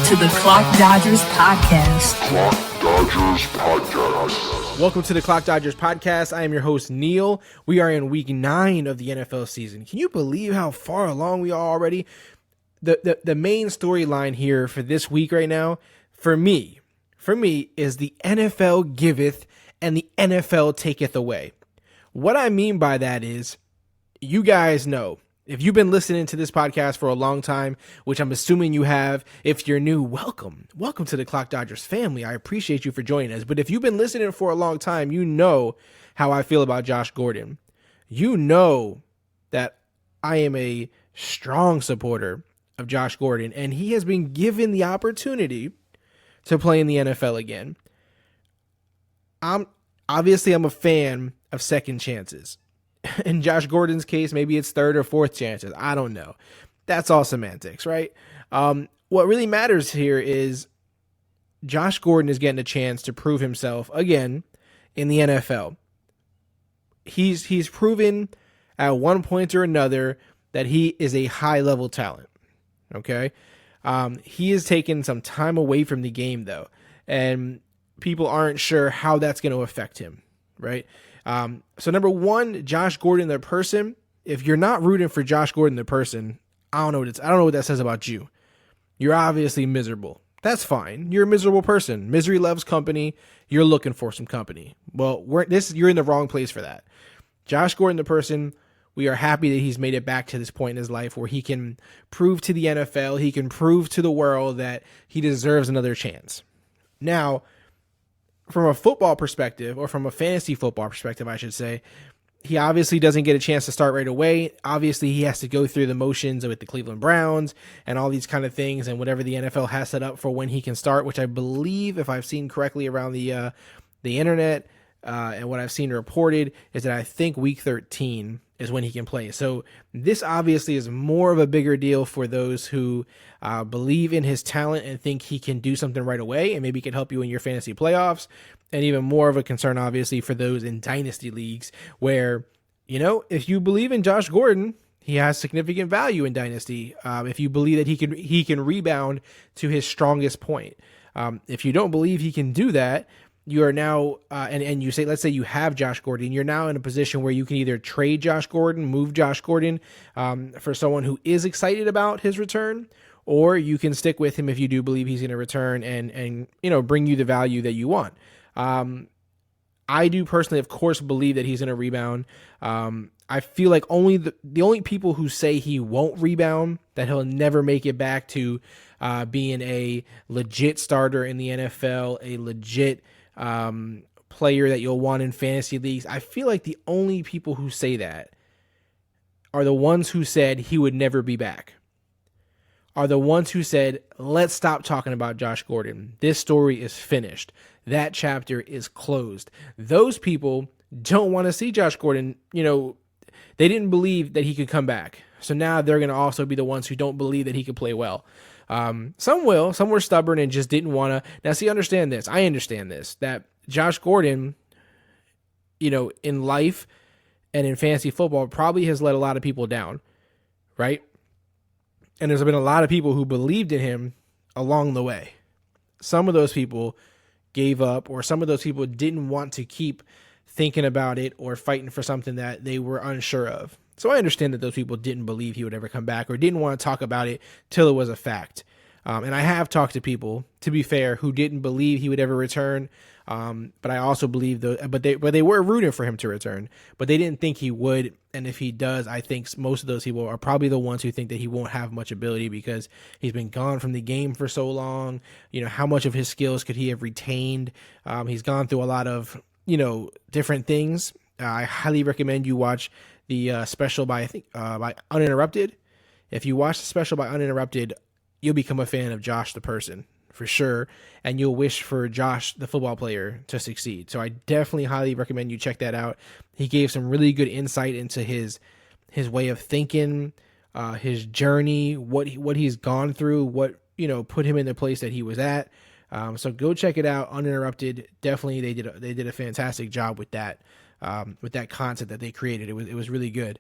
to the Clock Dodgers Podcast. Clock Dodgers Podcast. Welcome to the Clock Dodgers Podcast. I am your host, Neil. We are in week 9 of the NFL season. Can you believe how far along we are already? The main storyline here for this week right now, for me, is the NFL giveth and the NFL taketh away. What I mean by that is, you guys know, if you've been listening to this podcast for a long time, which I'm assuming you have, if you're new, welcome to the Clock Dodgers family. I appreciate you for joining us. But if you've been listening for a long time, you know how I feel about Josh Gordon. You know that I am a strong supporter of Josh Gordon, and he has been given the opportunity to play in the NFL again. I'm a fan of second chances. In Josh Gordon's case, maybe it's third or fourth chances. I don't know. That's all semantics, right? What really matters here is Josh Gordon is getting a chance to prove himself again in the NFL. He's proven at one point or another that he is a high-level talent, okay? He has taken some time away from the game, though, and people aren't sure how that's going to affect him, right? So number one, Josh Gordon the person. If you're not rooting for Josh Gordon the person, I don't know what that says about you. You're obviously miserable. That's fine. You're a miserable person. Misery loves company. You're looking for some company. Well, you're in the wrong place for that. Josh Gordon the person. We are happy that he's made it back to this point in his life where he can prove to the NFL, he can prove to the world that he deserves another chance. Now, from a football perspective, or from a fantasy football perspective, I should say, he obviously doesn't get a chance to start right away. Obviously, he has to go through the motions with the Cleveland Browns and all these kind of things and whatever the NFL has set up for when he can start, which I believe, if I've seen correctly around the internet and what I've seen reported, is that I think week 13 is when he can play. So this obviously is more of a bigger deal for those who believe in his talent and think he can do something right away and maybe can help you in your fantasy playoffs. And even more of a concern, obviously, for those in dynasty leagues where, if you believe in Josh Gordon, he has significant value in dynasty. If you believe that he can rebound to his strongest point. If you don't believe he can do that, you are now, and you say, let's say you have Josh Gordon, you're now in a position where you can either trade Josh Gordon, move Josh Gordon for someone who is excited about his return, or you can stick with him if you do believe he's going to return and bring you the value that you want. I do personally, of course, believe that he's going to rebound. I feel like the only people who say he won't rebound, that he'll never make it back to being a legit starter in the NFL, a legit player that you'll want in fantasy leagues. I feel like the only people who say that are the ones who said he would never be back, are the ones who said, let's stop talking about Josh Gordon. This story is finished. That chapter is closed. Those people don't want to see Josh Gordon. They didn't believe that he could come back. So now they're going to also be the ones who don't believe that he could play well. Some will. Some were stubborn and just didn't want to. Now, see, understand this. I understand this, that Josh Gordon, in life and in fantasy football, probably has let a lot of people down, right? And there's been a lot of people who believed in him along the way. Some of those people gave up, or some of those people didn't want to keep thinking about it or fighting for something that they were unsure of. So I understand that those people didn't believe he would ever come back or didn't want to talk about it till it was a fact. And I have talked to people, to be fair, who didn't believe he would ever return. But I also believe but they were rooting for him to return, but they didn't think he would. And if he does, I think most of those people are probably the ones who think that he won't have much ability because he's been gone from the game for so long. How much of his skills could he have retained? He's gone through a lot of, different things. I highly recommend you watch the special by Uninterrupted. If you watch the special by Uninterrupted, you'll become a fan of Josh the person for sure, and you'll wish for Josh the football player to succeed. So I definitely highly recommend you check that out. He gave some really good insight into his way of thinking, his journey, what he's gone through, what put him in the place that he was at. So go check it out, Uninterrupted. Definitely, they did a fantastic job with that concept that they created. It was really good.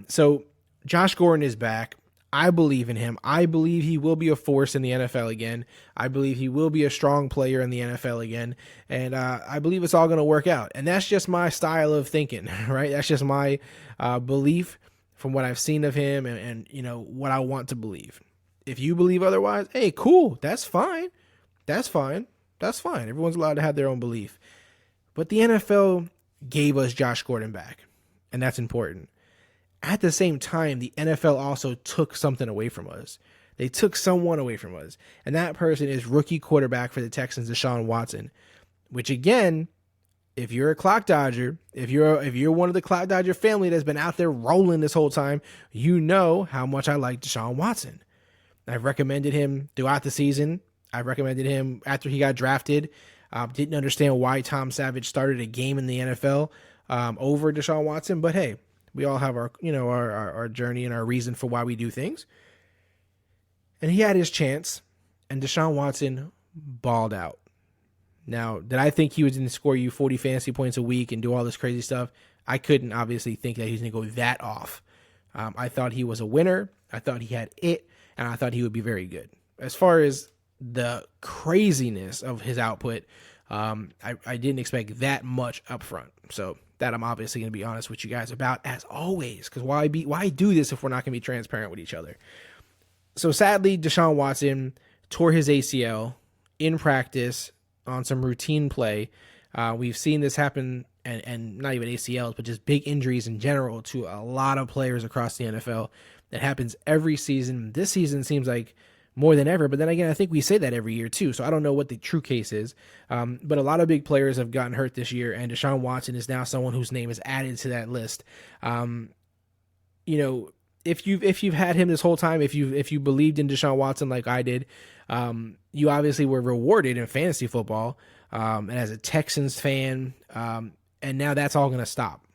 So Josh Gordon is back. I believe in him. I believe he will be a force in the NFL again. I believe he will be a strong player in the NFL again. And I believe it's all going to work out. And that's just my style of thinking, right? That's just my belief from what I've seen of him and what I want to believe. If you believe otherwise, hey, cool. That's fine. That's fine. That's fine. Everyone's allowed to have their own belief. But the NFL gave us Josh Gordon back, and that's important. At the same time, the NFL also took something away from us. They took someone away from us, and that person is rookie quarterback for the Texans, Deshaun Watson, which again, if you're a clock dodger, if you're one of the clock dodger family that's been out there rolling this whole time, you know how much I like Deshaun Watson. I've recommended him throughout the season. I recommended him after he got drafted. Didn't understand why Tom Savage started a game in the NFL over Deshaun Watson, but hey, we all have our journey and our reason for why we do things. And he had his chance, and Deshaun Watson balled out. Now, did I think he was going to score you 40 fantasy points a week and do all this crazy stuff? I couldn't obviously think that he was going to go that off. I thought he was a winner. I thought he had it, and I thought he would be very good. As far as the craziness of his output, I didn't expect that much up front. So that I'm obviously going to be honest with you guys about, as always, because why do this if we're not going to be transparent with each other? So sadly, Deshaun Watson tore his ACL in practice on some routine play. We've seen this happen, and not even ACLs, but just big injuries in general to a lot of players across the NFL. That happens every season. This season seems like more than ever, but then again, I think we say that every year too, so I don't know what the true case is, but a lot of big players have gotten hurt this year, and Deshaun Watson is now someone whose name is added to that list. If you've had him this whole time, if you believed in Deshaun Watson like I did, you obviously were rewarded in fantasy football, and as a Texans fan, and now that's all going to stop.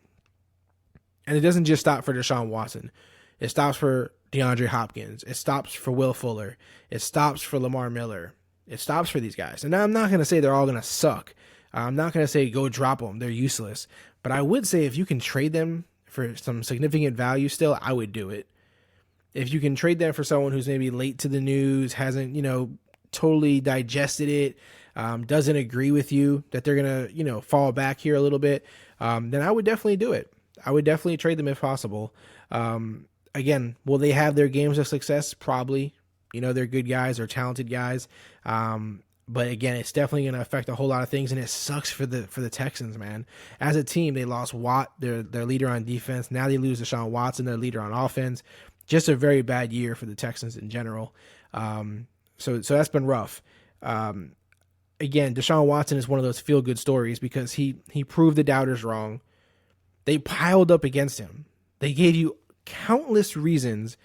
And it doesn't just stop for Deshaun Watson. It stops for DeAndre Hopkins. It stops for Will Fuller. It stops for Lamar Miller. It stops for these guys. And now I'm not going to say they're all going to suck. I'm not going to say go drop them. They're useless. But I would say if you can trade them for some significant value still, I would do it. If you can trade them for someone who's maybe late to the news, hasn't, totally digested it, doesn't agree with you that they're going to, fall back here a little bit, then I would definitely do it. I would definitely trade them if possible. Again, will they have their games of success? Probably. They're good guys, they're talented guys. But again, it's definitely going to affect a whole lot of things, and it sucks for the Texans, man. As a team, they lost Watt, their leader on defense. Now they lose Deshaun Watson, their leader on offense. Just a very bad year for the Texans in general. So that's been rough. Again, Deshaun Watson is one of those feel-good stories because he proved the doubters wrong. They piled up against him. They gave you countless reasons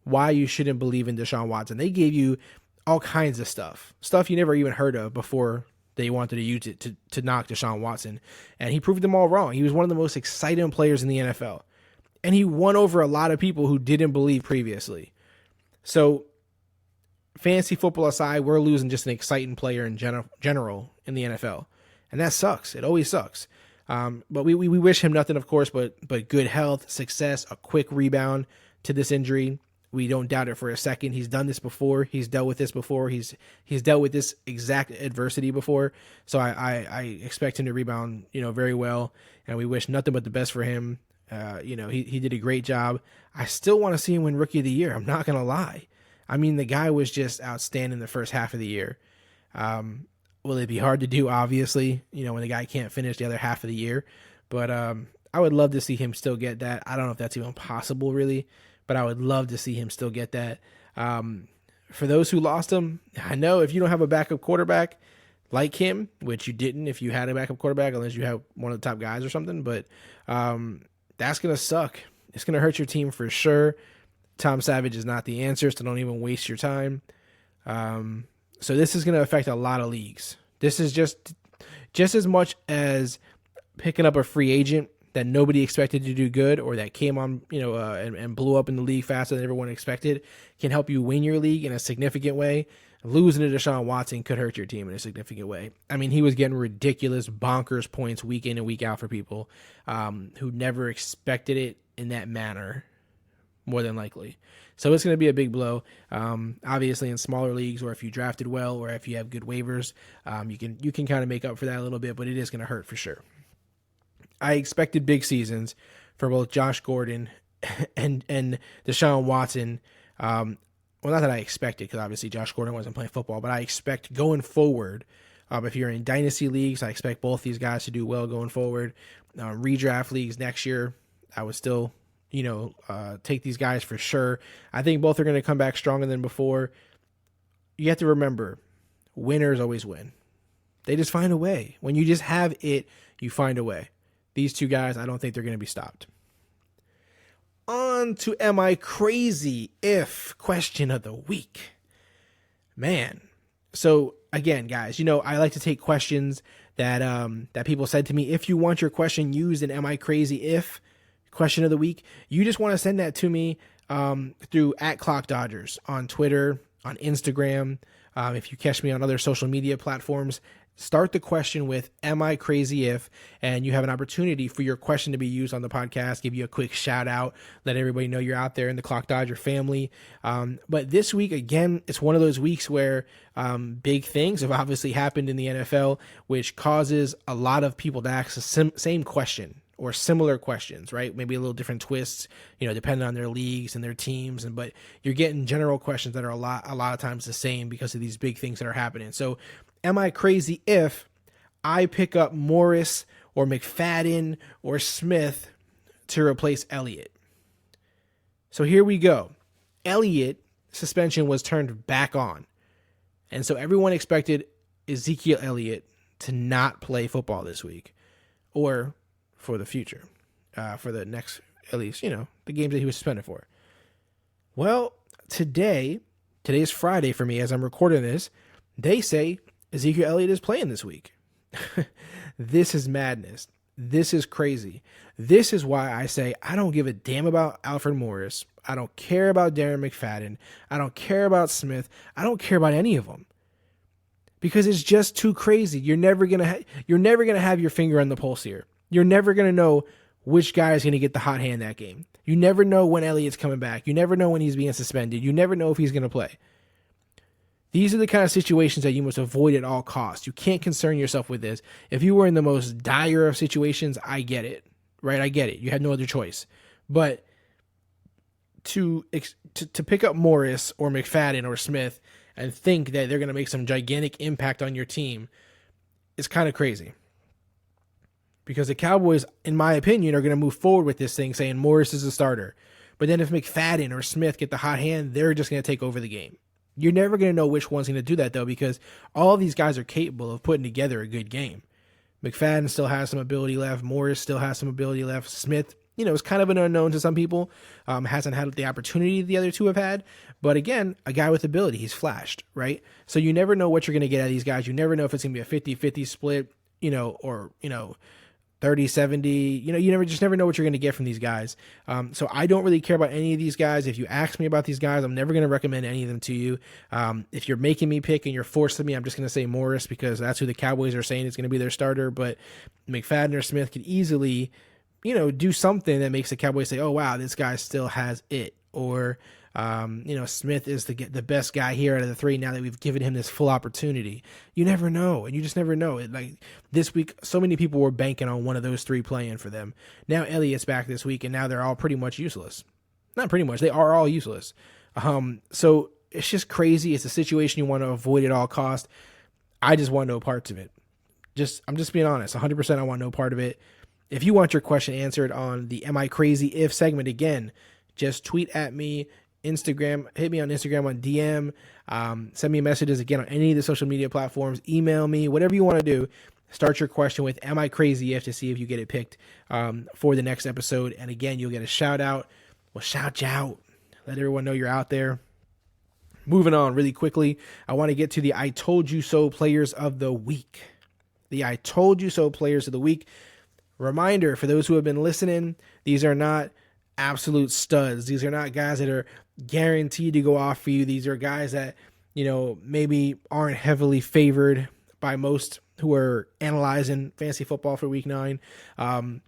why you shouldn't believe in Deshaun Watson. They gave you all kinds of stuff you never even heard of before they wanted to use it to knock Deshaun Watson. And he proved them all wrong. He was one of the most exciting players in the NFL. And he won over a lot of people who didn't believe previously. So fantasy football aside, we're losing just an exciting player in general in the NFL. And that sucks. It always sucks. But we wish him nothing, of course, but good health, success, a quick rebound to this injury. We don't doubt it for a second. He's done this before. He's dealt with this before. He's dealt with this exact adversity before. So I expect him to rebound, very well. And we wish nothing but the best for him. He did a great job. I still want to see him win Rookie of the Year. I'm not going to lie. I mean, the guy was just outstanding the first half of the year. Will it be hard to do? Obviously, when the guy can't finish the other half of the year. But I would love to see him still get that. I don't know if that's even possible, really. But I would love to see him still get that. For those who lost him, I know if you don't have a backup quarterback like him, which you didn't if you had a backup quarterback, unless you have one of the top guys or something, but that's going to suck. It's going to hurt your team for sure. Tom Savage is not the answer, so don't even waste your time. So this is going to affect a lot of leagues. This is just as much as picking up a free agent that nobody expected to do good or that came on, and blew up in the league faster than everyone expected, can help you win your league in a significant way. Losing to Deshaun Watson could hurt your team in a significant way. I mean, he was getting ridiculous, bonkers points week in and week out for people who never expected it in that manner. more than likely. So it's going to be a big blow. Obviously, in smaller leagues, or if you drafted well, or if you have good waivers, you can kind of make up for that a little bit, but it is going to hurt for sure. I expected big seasons for both Josh Gordon and Deshaun Watson. Well, not that I expected, because obviously Josh Gordon wasn't playing football, but I expect going forward, if you're in dynasty leagues, I expect both these guys to do well going forward. Redraft leagues next year, I would still, take these guys for sure. I think both are going to come back stronger than before. You have to remember, winners always win. They just find a way. When you just have it, you find a way. These two guys, I don't think they're going to be stopped. On to Am I Crazy If question of the week. Man. So again, guys, I like to take questions that people said to me. If you want your question used in Am I Crazy If question of the week, you just want to send that to me through @ClockDodgers on Twitter, on Instagram. If you catch me on other social media platforms, start the question with Am I Crazy If, and you have an opportunity for your question to be used on the podcast, give you a quick shout out, let everybody know you're out there in the Clock Dodger family. But this week, again, it's one of those weeks where big things have obviously happened in the NFL, which causes a lot of people to ask the same question or similar questions, right? Maybe a little different twists, depending on their leagues and their teams. But you're getting general questions that are a lot of times the same because of these big things that are happening. So am I crazy if I pick up Morris or McFadden or Smith to replace Elliott? So here we go. Elliott suspension was turned back on. And so everyone expected Ezekiel Elliott to not play football this week or for the future, for the next, at least, the games that he was suspended for. Well, today's Friday for me as I'm recording this, they say Ezekiel Elliott is playing this week. This is madness. This is crazy. This is why I say I don't give a damn about Alfred Morris. I don't care about Darren McFadden. I don't care about Smith. I don't care about any of them. Because it's just too crazy. You're never gonna have your finger on the pulse here. You're never gonna know which guy is gonna get the hot hand that game. You never know when Elliott's coming back. You never know when he's being suspended. You never know if he's gonna play. These are the kind of situations that you must avoid at all costs. You can't concern yourself with this. If you were in the most dire of situations, I get it, right? I get it. You had no other choice. But to pick up Morris or McFadden or Smith and think that they're going to make some gigantic impact on your team is kind of crazy. Because the Cowboys, in my opinion, are going to move forward with this thing saying Morris is a starter. But then if McFadden or Smith get the hot hand, they're just going to take over the game. You're never going to know which one's going to do that, though, because all of these guys are capable of putting together a good game. McFadden still has some ability left. Morris still has some ability left. Smith, is kind of an unknown to some people. Hasn't had the opportunity the other two have had. But again, a guy with ability. He's flashed, right? So you never know what you're going to get out of these guys. You never know if it's going to be a 50-50 split, or 30-70, you never know what you're going to get from these guys. So I don't really care about any of these guys. If you ask me about these guys, I'm never going to recommend any of them to you. If you're making me pick and you're forcing me, I'm just going to say Morris because that's who the Cowboys are saying is going to be their starter. But McFadden or Smith could easily, do something that makes the Cowboys say, oh, wow, this guy still has it. Or, Smith is the best guy here out of the three now that we've given him this full opportunity. You never know, and you just never know. Like this week, so many people were banking on one of those three playing for them. Now Elliott's back this week, and now they're all pretty much useless. Not pretty much, they are all useless. So it's just crazy. It's a situation you want to avoid at all costs. I just want no parts of it. I'm just being honest. 100% I want no part of it. If you want your question answered on the Am I Crazy If segment, again, just tweet at me, Instagram, hit me on Instagram on DM, send me messages again on any of the social media platforms, email me, whatever you want to do. Start your question with Am I Crazy If to see if you get it picked for the next episode. And again, you'll get a shout out. We'll shout you out. Let everyone know you're out there. Moving on really quickly, I want to get to the I Told You So Players of the Week. The I Told You So Players of the Week. Reminder for those who have been listening, these are not absolute studs. These are not guys that are guaranteed to go off for you. These are guys that, maybe aren't heavily favored by most who are analyzing fantasy football for week 9. I'm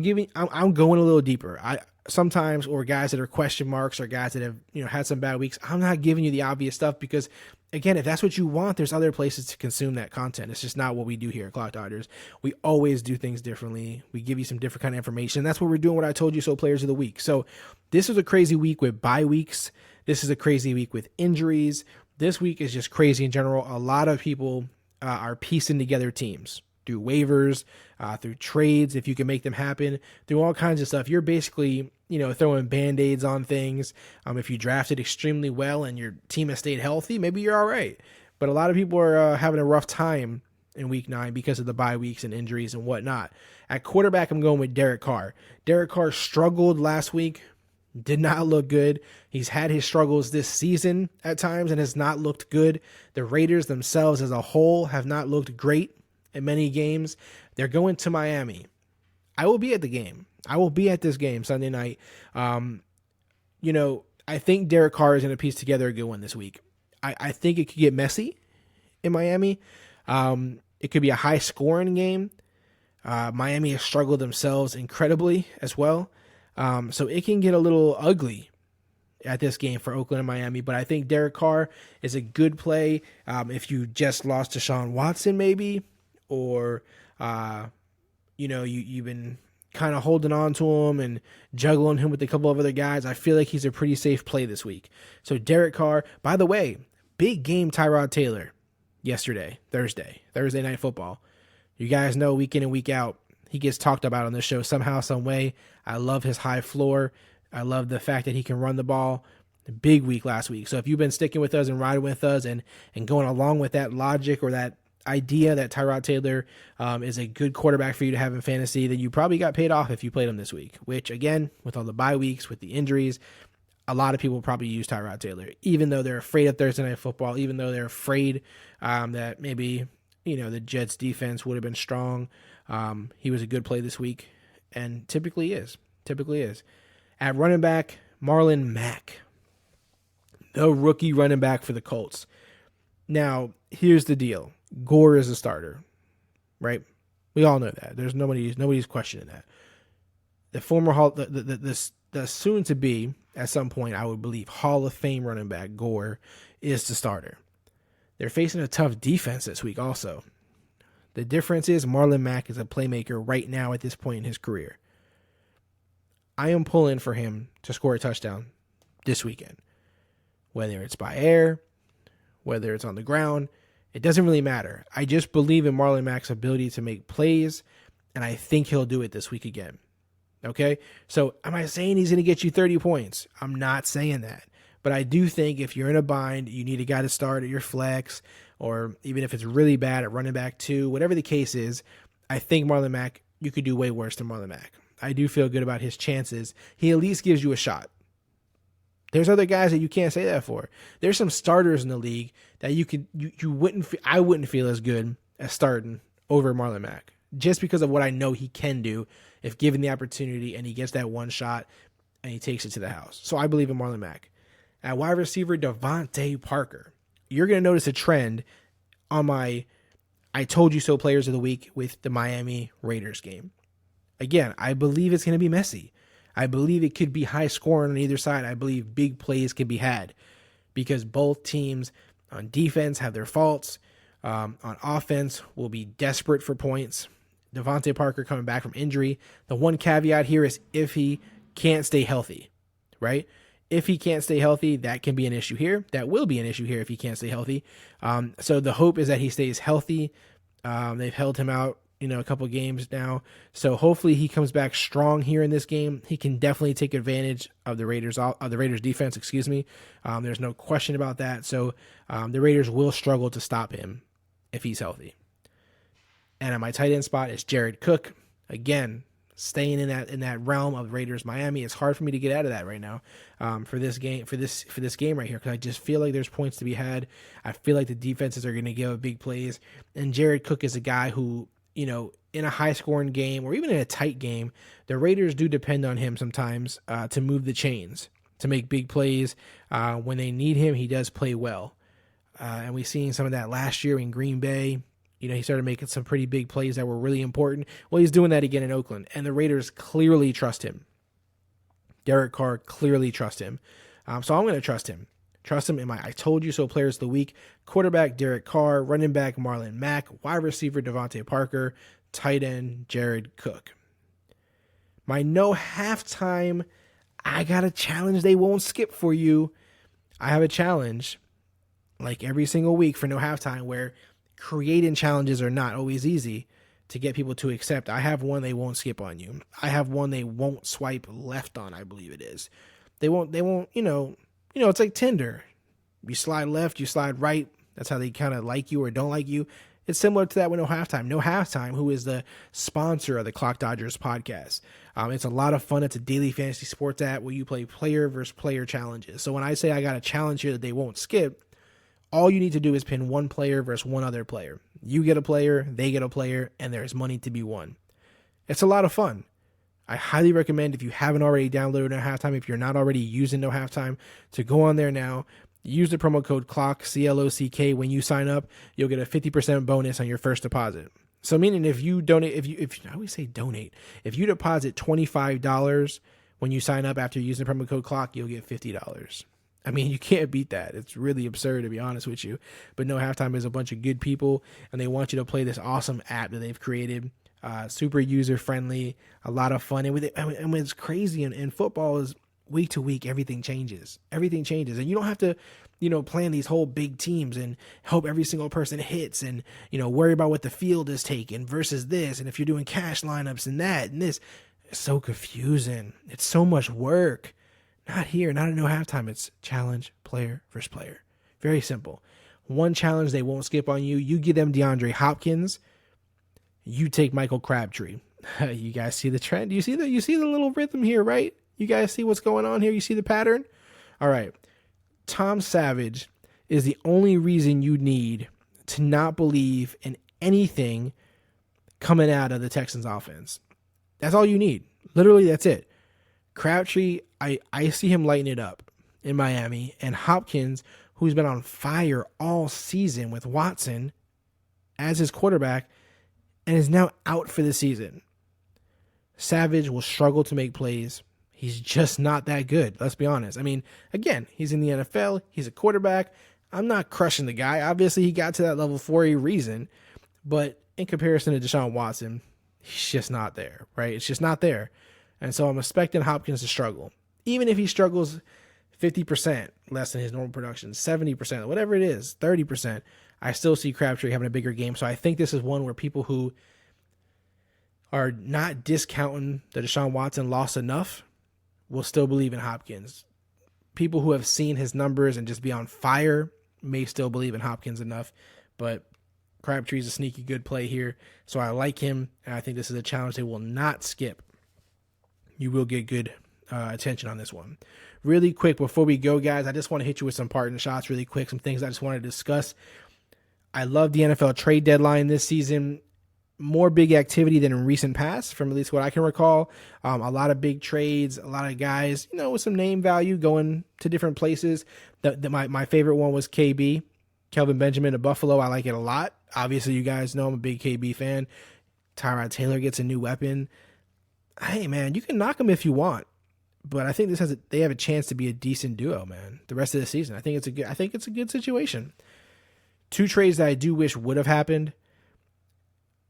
going a little deeper. sometimes, or guys that are question marks, or guys that have, had some bad weeks, I'm not giving you the obvious stuff because, again, if that's what you want, there's other places to consume that content. It's just not what we do here at Clock Dodgers. We always do things differently. We give you some different kind of information. That's what we're doing. What I told you so, players of the week. So this was a crazy week with bye weeks. This is a crazy week with injuries. This week is just crazy in general. A lot of people are piecing together teams through waivers, through trades, if you can make them happen, through all kinds of stuff. You're basically, throwing Band-Aids on things. If you drafted extremely well and your team has stayed healthy, maybe you're all right. But a lot of people are having a rough time in week 9 because of the bye weeks and injuries and whatnot. At quarterback, I'm going with Derek Carr. Derek Carr struggled last week, did not look good. He's had his struggles this season at times and has not looked good. The Raiders themselves as a whole have not looked great in many games. They're going to Miami. I will be at the game. I will be at this game Sunday night. I think Derek Carr is going to piece together a good one this week. I think it could get messy in Miami. It could be a high scoring game. Miami has struggled themselves incredibly as well. So it can get a little ugly at this game for Oakland and Miami, but I think Derek Carr is a good play. If you just lost to Deshaun Watson maybe, or, you've been kind of holding on to him and juggling him with a couple of other guys, I feel like he's a pretty safe play this week. So Derek Carr, by the way, big game Tyrod Taylor yesterday, Thursday Night Football. You guys know week in and week out, he gets talked about on this show somehow, some way. I love his high floor. I love the fact that he can run the ball. Big week last week. So if you've been sticking with us and riding with us and going along with that logic or that idea that Tyrod Taylor is a good quarterback for you to have in fantasy, then you probably got paid off if you played him this week, which, again, with all the bye weeks, with the injuries, a lot of people probably use Tyrod Taylor, even though they're afraid of Thursday Night Football, even though they're afraid that maybe, the Jets defense would have been strong. He was a good play this week and typically is. At running back, Marlon Mack, the rookie running back for the Colts. Now, here's the deal. Gore is a starter, right? We all know that. There's nobody's questioning that. The former the soon to be at some point, I would believe, Hall of Fame running back Gore is the starter. They're facing a tough defense this week also. The difference is Marlon Mack is a playmaker right now at this point in his career. I am pulling for him to score a touchdown this weekend. Whether it's by air, whether it's on the ground, it doesn't really matter. I just believe in Marlon Mack's ability to make plays, and I think he'll do it this week again. Okay? So am I saying he's going to get you 30 points? I'm not saying that. But I do think if you're in a bind, you need a guy to start at your flex, or even if it's really bad at running back 2, whatever the case is, I think Marlon Mack, you could do way worse than Marlon Mack. I do feel good about his chances. He at least gives you a shot. There's other guys that you can't say that for. There's some starters in the league that I wouldn't feel as good as starting over Marlon Mack, just because of what I know he can do if given the opportunity and he gets that one shot and he takes it to the house. So I believe in Marlon Mack. At wide receiver, Devontae Parker. You're going to notice a trend on my I Told You So Players of the Week with the Miami Raiders game. Again, I believe it's going to be messy. I believe it could be high scoring on either side. I believe big plays can be had because both teams on defense have their faults. On offense will be desperate for points. Devontae Parker coming back from injury. The one caveat here is if he can't stay healthy, right? If he can't stay healthy, that can be an issue here. That will be an issue here if he can't stay healthy. So the hope is that he stays healthy. They've held him out, a couple games now. So hopefully he comes back strong here in this game. He can definitely take advantage of the Raiders defense, There's no question about that. So the Raiders will struggle to stop him if he's healthy. And at my tight end spot is Jared Cook. Again, staying in that realm of Raiders Miami. It's hard for me to get out of that right now for this game right here because I just feel like there's points to be had. I feel like the defenses are going to give up big plays, and Jared Cook is a guy who, in a high scoring game or even in a tight game, the Raiders do depend on him sometimes to move the chains, to make big plays. When they need him, he does play well, and we've seen some of that last year in Green Bay. He started making some pretty big plays that were really important. Well, he's doing that again in Oakland, and the Raiders clearly trust him. Derek Carr, clearly trust him. So I'm going to trust him. Trust him in my I told you so players of the week. Quarterback, Derek Carr. Running back, Marlon Mack. Wide receiver, Devontae Parker. Tight end, Jared Cook. My no halftime, I got a challenge they won't skip for you. I have a challenge, like every single week for no halftime, where creating challenges are not always easy to get people to accept. I have one they won't skip on you. I have one they won't swipe left on, I believe it is. They won't, it's like Tinder. You slide left, you slide right. That's how they kind of like you or don't like you. It's similar to that with No Halftime. No Halftime, who is the sponsor of the Clock Dodgers podcast. It's a lot of fun. It's a daily fantasy sports app where you play player versus player challenges. So when I say I got a challenge here that they won't skip, all you need to do is pin one player versus one other player. You get a player, they get a player, and there's money to be won. It's a lot of fun. I highly recommend, if you haven't already downloaded No Halftime, if you're not already using No Halftime, to go on there now. Use the promo code CLOCK, CLOCK, when you sign up. You'll get a 50% bonus on your first deposit. So meaning if you donate, if I always say donate, if you deposit $25 when you sign up after using the promo code CLOCK, you'll get $50. I mean, you can't beat that. It's really absurd, to be honest with you. But No Halftime is a bunch of good people, and they want you to play this awesome app that they've created. Super user-friendly, a lot of fun. And what's crazy in football is week to week, everything changes. Everything changes. And you don't have to, plan these whole big teams and hope every single person hits and, worry about what the field is taking versus this. And if you're doing cash lineups and that and this, it's so confusing. It's so much work. Not here, not at No Halftime. It's challenge, player versus player. Very simple. One challenge they won't skip on you. You give them DeAndre Hopkins. You take Michael Crabtree. You guys see the trend? You see the little rhythm here, right? You guys see what's going on here? You see the pattern? All right. Tom Savage is the only reason you need to not believe in anything coming out of the Texans offense. That's all you need. Literally, that's it. Crabtree, I see him lighting it up in Miami. And Hopkins, who's been on fire all season with Watson as his quarterback and is now out for the season. Savage will struggle to make plays. He's just not that good. Let's be honest. I mean, again, he's in the NFL. He's a quarterback. I'm not crushing the guy. Obviously, he got to that level for a reason. But in comparison to Deshaun Watson, he's just not there, right? It's just not there. And so I'm expecting Hopkins to struggle. Even if he struggles 50% less than his normal production, 70%, whatever it is, 30%, I still see Crabtree having a bigger game. So I think this is one where people who are not discounting the Deshaun Watson loss enough will still believe in Hopkins. People who have seen his numbers and just be on fire may still believe in Hopkins enough, but Crabtree's a sneaky good play here, so I like him, and I think this is a challenge they will not skip. You will get good attention on this one. Really quick, before we go, guys, I just want to hit you with some parting shots really quick, some things I just wanted to discuss. I love the NFL trade deadline this season. More big activity than in recent past, from at least what I can recall. A lot of big trades, a lot of guys, with some name value going to different places. My favorite one was KB, Kelvin Benjamin of Buffalo. I like it a lot. Obviously, you guys know I'm a big KB fan. Tyrod Taylor gets a new weapon. Hey, man, you can knock them if you want, but I think they have a chance to be a decent duo, man. The rest of the season, I think it's a good situation. Two trades that I do wish would have happened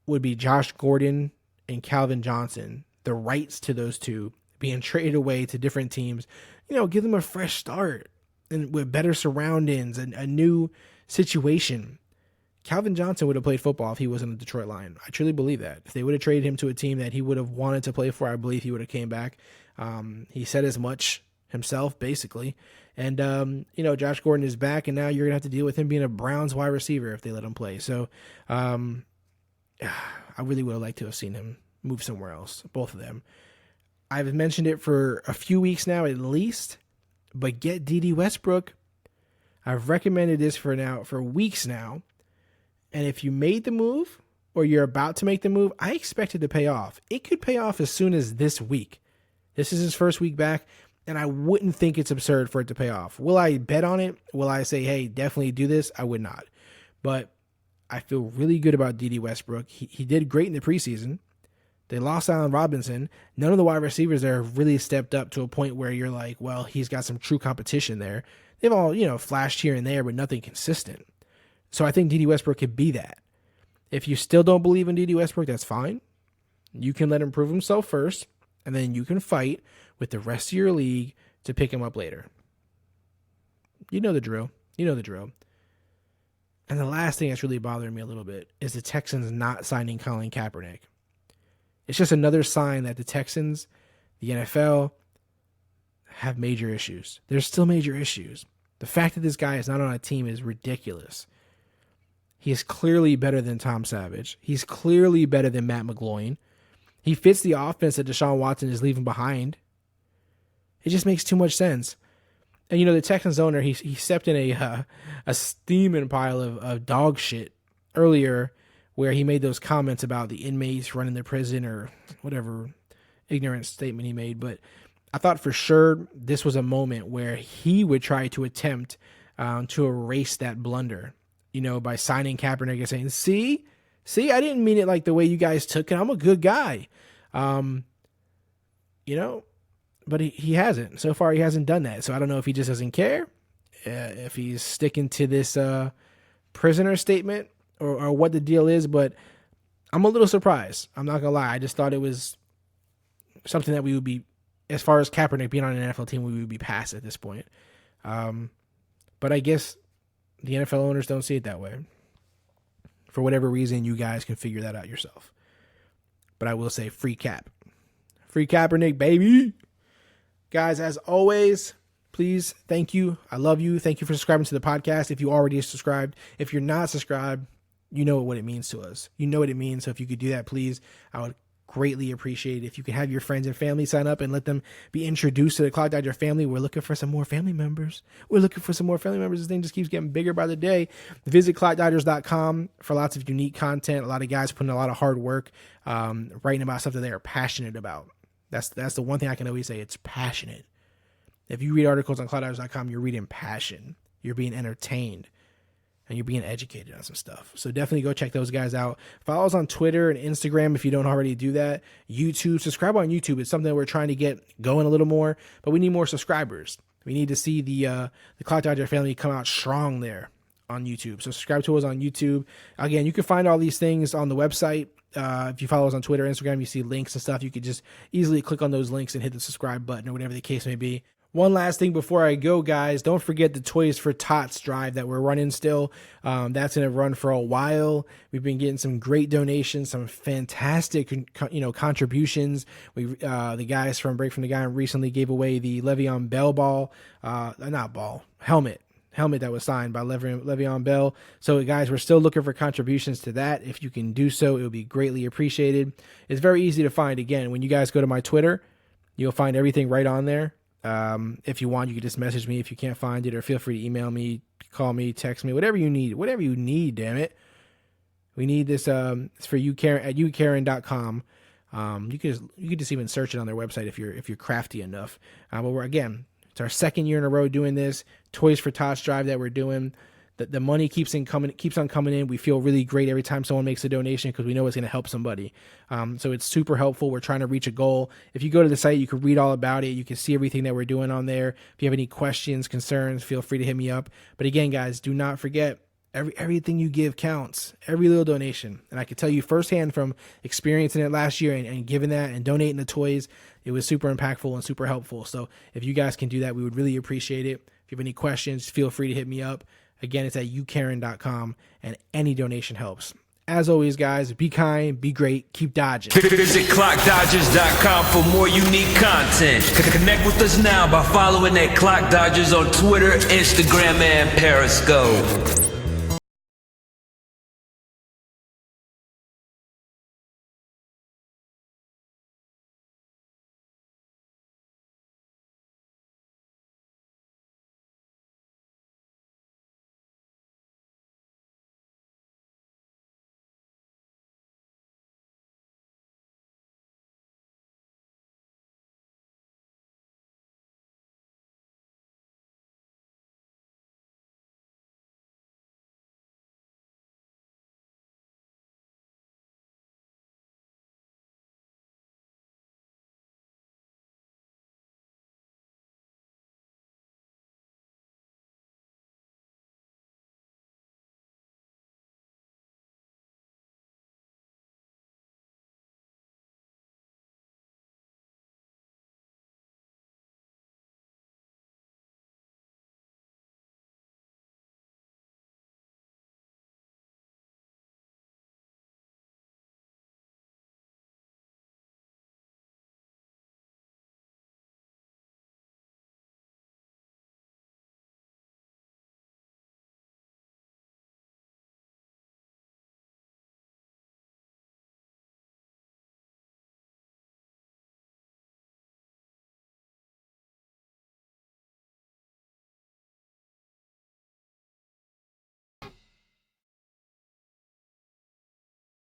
would be Josh Gordon and Calvin Johnson. The rights to those two being traded away to different teams, give them a fresh start and with better surroundings and a new situation. Calvin Johnson would have played football if he wasn't a Detroit Lion. I truly believe that. If they would have traded him to a team that he would have wanted to play for, I believe he would have came back. He said as much himself, basically. And, Josh Gordon is back, and now you're going to have to deal with him being a Browns wide receiver if they let him play. So, I really would have liked to have seen him move somewhere else, both of them. I've mentioned it for a few weeks now at least, but get Dede Westbrook. I've recommended this for weeks now, and if you made the move or you're about to make the move, I expect it to pay off. It could pay off as soon as this week. This is his first week back, and I wouldn't think it's absurd for it to pay off. Will I bet on it? Will I say, hey, definitely do this? I would not. But I feel really good about Dede Westbrook. He did great in the preseason. They lost Allen Robinson. None of the wide receivers there have really stepped up to a point where you're like, well, he's got some true competition there. They've all, flashed here and there, but nothing consistent. So I think D.D. Westbrook could be that. If you still don't believe in D.D. Westbrook, that's fine. You can let him prove himself first, and then you can fight with the rest of your league to pick him up later. You know the drill. And the last thing that's really bothering me a little bit is the Texans not signing Colin Kaepernick. It's just another sign that the Texans, the NFL, have major issues. There's still major issues. The fact that this guy is not on a team is ridiculous. He is clearly better than Tom Savage. He's clearly better than Matt McGloin. He fits the offense that Deshaun Watson is leaving behind. It just makes too much sense. And, the Texans owner, he stepped in a steaming pile of dog shit earlier where he made those comments about the inmates running the prison or whatever ignorant statement he made. But I thought for sure this was a moment where he would try to attempt to erase that blunder, by signing Kaepernick and saying, see, I didn't mean it like the way you guys took it. I'm a good guy. But he hasn't. So far, he hasn't done that. So I don't know if he just doesn't care, if he's sticking to this prisoner statement or what the deal is. But I'm a little surprised. I'm not going to lie. I just thought it was something that we would be, as far as Kaepernick being on an NFL team, we would be past at this point. But I guess the NFL owners don't see it that way. For whatever reason, you guys can figure that out yourself. But I will say free Cap. Free Kaepernick, baby. Guys, as always, please, thank you. I love you. Thank you for subscribing to the podcast. If you already subscribed, if you're not subscribed, you know what it means to us. You know what it means. So if you could do that, please, I would greatly appreciate it. If you could have your friends and family sign up and let them be introduced to the Clock Dodger family. We're looking for some more family members. This thing just keeps getting bigger by the day. Visit clockdodgers.com for lots of unique content. A lot of guys putting a lot of hard work, writing about stuff that they are passionate about. That's the one thing I can always say. It's passionate. If you read articles on clockdodgers.com, you're reading passion. You're being entertained. And you're being educated on some stuff. So definitely go check those guys out. Follow us on Twitter and Instagram if you don't already do that. YouTube. Subscribe on YouTube. It's something that we're trying to get going a little more. But we need more subscribers. We need to see the Clock Dodger family come out strong there on YouTube. So subscribe to us on YouTube. Again, you can find all these things on the website. If you follow us on Twitter, Instagram, you see links and stuff. You could just easily click on those links and hit the subscribe button or whatever the case may be. One last thing before I go, guys, don't forget the Toys for Tots drive that we're running still. That's going to run for a while. We've been getting some great donations, some fantastic, contributions. The guys from Break from the Guy recently gave away the Le'Veon Bell helmet that was signed by Le'Veon Bell. So guys, we're still looking for contributions to that. If you can do so, it would be greatly appreciated. It's very easy to find. Again, when you guys go to my Twitter, you'll find everything right on there. If you want, you can just message me if you can't find it, or feel free to email me, call me, text me, whatever you need, damn it. We need this, it's for you, Karen, at youkaren.com. You could just even search it on their website if you're crafty enough. But it's our second year in a row doing this Toys for Tots drive that we're doing. The money keeps on coming in. We feel really great every time someone makes a donation because we know it's going to help somebody. So it's super helpful. We're trying to reach a goal. If you go to the site, you can read all about it. You can see everything that we're doing on there. If you have any questions, concerns, feel free to hit me up. But again, guys, do not forget, everything you give counts. Every little donation. And I can tell you firsthand from experiencing it last year and giving that and donating the toys, it was super impactful and super helpful. So if you guys can do that, we would really appreciate it. If you have any questions, feel free to hit me up. Again, it's at youkaren.com, and any donation helps. As always, guys, be kind, be great, keep dodging. Visit clockdodgers.com for more unique content. Connect with us now by following at Clock Dodgers on Twitter, Instagram, and Periscope.